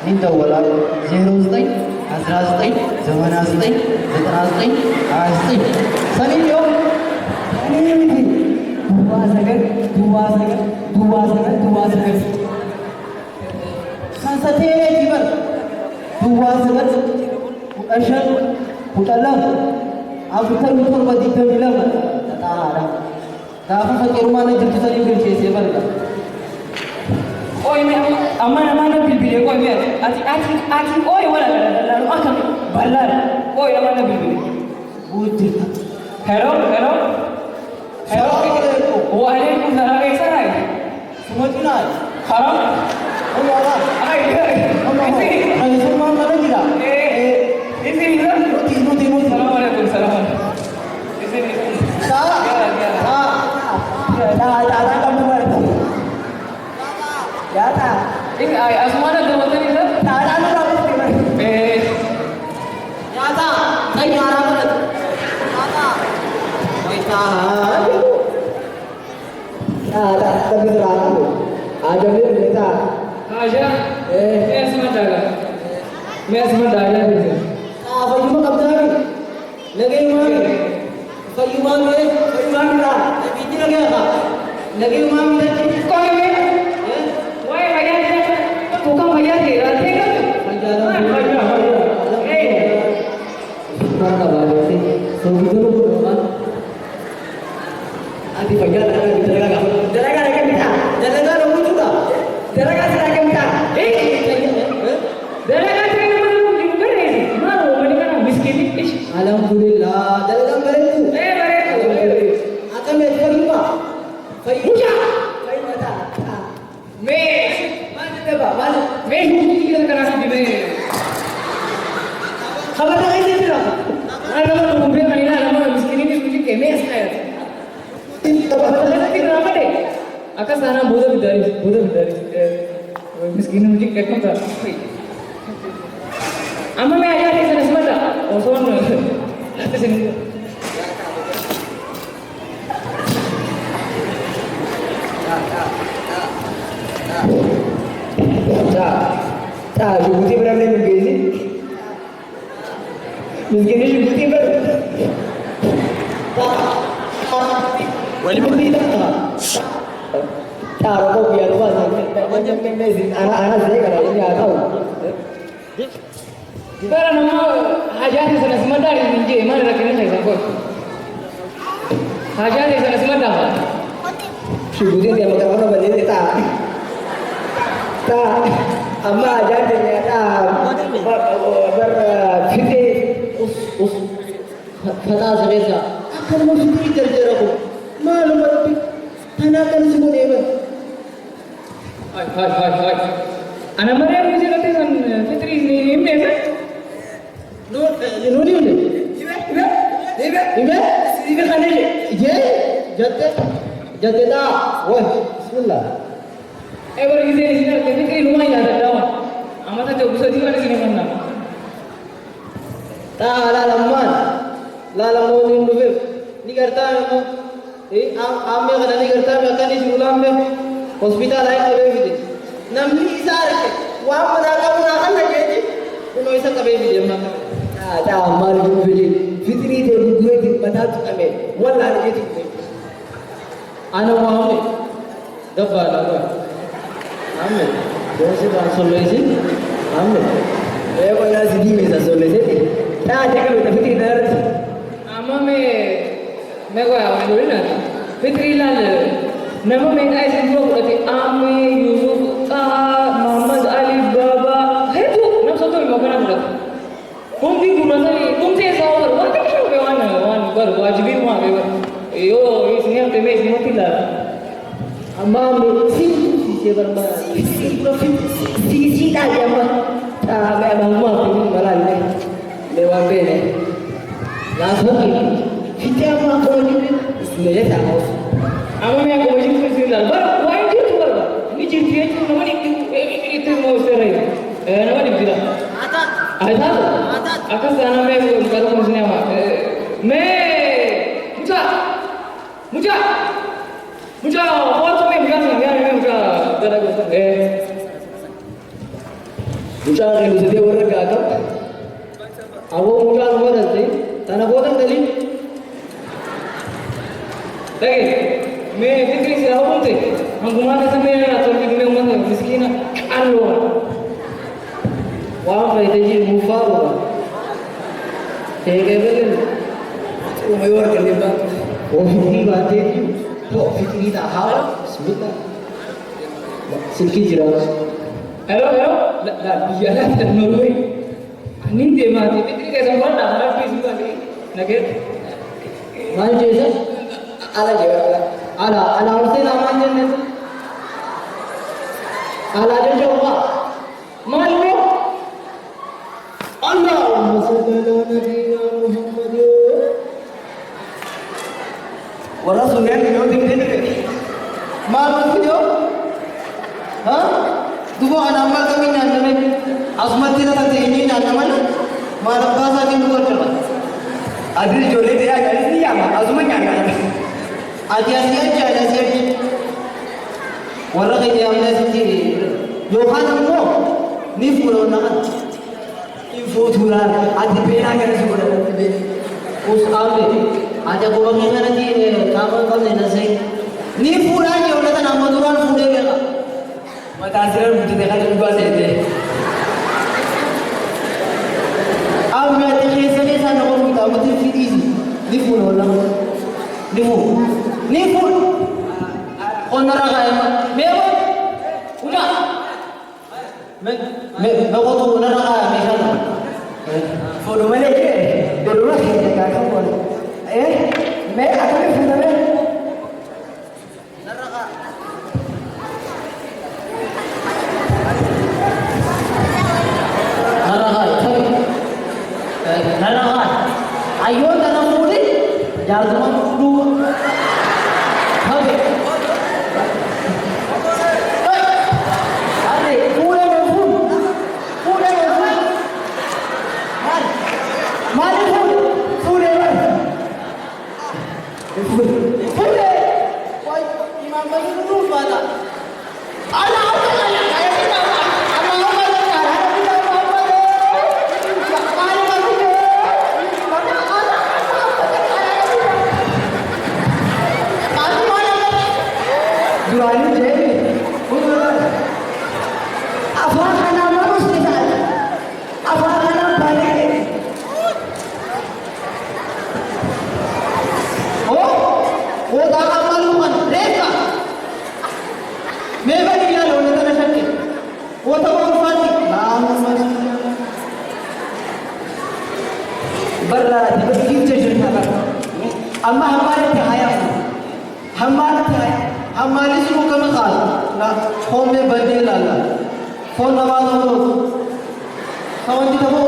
ኒንደወላ 09 19 89 99 29 ሰኒዮ duwwaa sagal sansatee jibar duwwaa sagal kudha shan kudha lama afurtamii torba digdamii lama xaxaadha gaafa faqirumaa na jirtu sanii bilcheessee barga Oye, amana mana bilbile koy me ati oye wala la akam ballar oye amana bilbile buuti hello wa alaikum salam kaisa hai sumajna haram Allah ai ai semua mana gila isi ini salam alaikum salam isi salah dah kamu mana ya tak ini asmana jawatan ini tak ada apa ya tak saya arah mana ya tak ada tapi terang ada ni kita aja मैं समझ डाला भी फयुमा कब जाएगी लगे उमाम फयुमा मिला बीती लगे लगे उमाम मिला कौन है वो भैया तो कम भैया दे रहा थे Adi भैया जलेगा लेके मीठा जलेगा लोगों चुका जलेगा से लेके मीठा जलेगा से मतलब कर रहे हैं मारो मैंने कहा बिस्किट इश alhamdulillah जलेगा करे तू बरे आता मैं फयुमा मता मैं मानते बाबा मैं हिंदी की करा दी मैं खबर कैसे फिर अरे ना मुंबई में ना बिस्किट नहीं मुझे केमेस खाया Akas sana bodoh bidari. Miskin mungkin kekam tak. Amma मैं आया नहीं sana semata. Osoan nanti sini. Jubuti berapa ni mungkin? Mungkin ni jubuti berapa? Wali bukti tak? Taruh kau biar luas. Macam anak saya kalau ini ada tahu. Pero nama hajar di sana semata di sini mana rakyatnya saya sakut. Hajar di sana semata. Jubuti dia makan mana balik tak? Tak. Amma hajar dia tak. Berfitri us kata saya. Akan mesti kerja aku. Malu mati. Tanakan semua dia. Hai. Anak Maria मुझे लगता है फित्री नहीं में है नूनी उन्हें इबे खाने ये जते दा वो बिस्मिल्लाह एवर किसी ने सिंगर के फित्री रुमाई जाता है आमता जो गुस्सा दिखा नहीं करना ता ला लम्मान दुबे नहीं करता है आम में करना नहीं करता मैं कहीं जुलाम में हॉस्पिटल आए कभी भी दे नमनी इशार के वहाँ मुनाका लगे थी उन्होंने ऐसा कभी भी दे ada amal juga fitri dia gue di mana tu kami wala lagi tu ana mau dabba amin dosa dah solusi amin boleh sidi mesa solusi dah jaga betul fitri dar ama मैं को आवाज बोली ना फित्री लाल नमो में ऐसे लोग होते आमे यूसुफ का मोहम्मद अली बाबा है तो नम सब तो मौका ना तुम भी गुना नहीं तुम से सवाल वो क्या हो वन बर वाजिबी वहां पे यो इसने हमसे में इसने तिला अम्मा में सी बर्मा सी dah mah मैं bahwa ini malah ini lewat bene langsung ini kita mah kalau ini sebenarnya tak mau ama मैं आपको वजह से सिला बर वाइन क्यों तो बर ini जिंदगी itu namanya itu mau serai namanya tidak ada akan sana मैं baru musnah मैं मुझे बहुत समय बिगाड़ गया मैं मुझे जरा Mucaa qeebisatee warra gaagam. Awwoo mucaan godhatte tana booda galii. Lagi, मैं फिक्री से आओ बोलते, हम घुमाने से मैं ना तो मैं उम्र मिस्कीना आलो, वहाँ पे तेजी मुफा होगा, ठीक है बेले, वो मैं और करने का, वो भी बात है कि वो फिक्री था हाँ, स्मिता, सिल्की जिरा, हेलो हेलो, ला बिया ला नॉर्वे, अनिल देमाती फिक्री कैसा बोल रहा है प्लीज बुआ नहीं, नगेट, मान जैसे ala urte naman din nito ala din jawa malmo Allahumma salli ala nabiyyina Muhammad wala sunya yo din malmo video ha dugo anamal kami naname azmatina ta tini nanamal malabba sa din ko chama adil jole de ya gari ni ama azumanya naname Ajian jalan siapa? Orang ini ambil sendiri. Johan kamu, ni pulau nama, info tular, adi pena kan sudah nanti. Us ambil, aja gua ni nanti kamu kamu ni nasi. Ni pulau ni orang tu nama turan pulau ni lah. Mata asal buat dekat juga sih. Ambil ni sana orang kita mesti fit easy. Ni pulau nama, ni pulau. Ni pun orang rakyat memang udah, memang tu orang rakyat memang. Foto mana je? Dulu lah kita kata pun. मैं आता है फोटो में Narga ayo tanam mudi jangan dulu habe अरे पूरे में फूल मारे फूल कोई इमाम बनी दulu pada Allah Allah kayak kita Jualan jadi, apa karena harus tidak, apa karena balik. Oh dah malu kan, reka. Memang dia loh ni tak sakit. Oh tak mau fati, lama masih. Berlah diberkati cerita kan. Amma हमारे त्याया, हमारे सुबह का मकान ना फोन में बंदे लाला फोन नवाज़ हो तो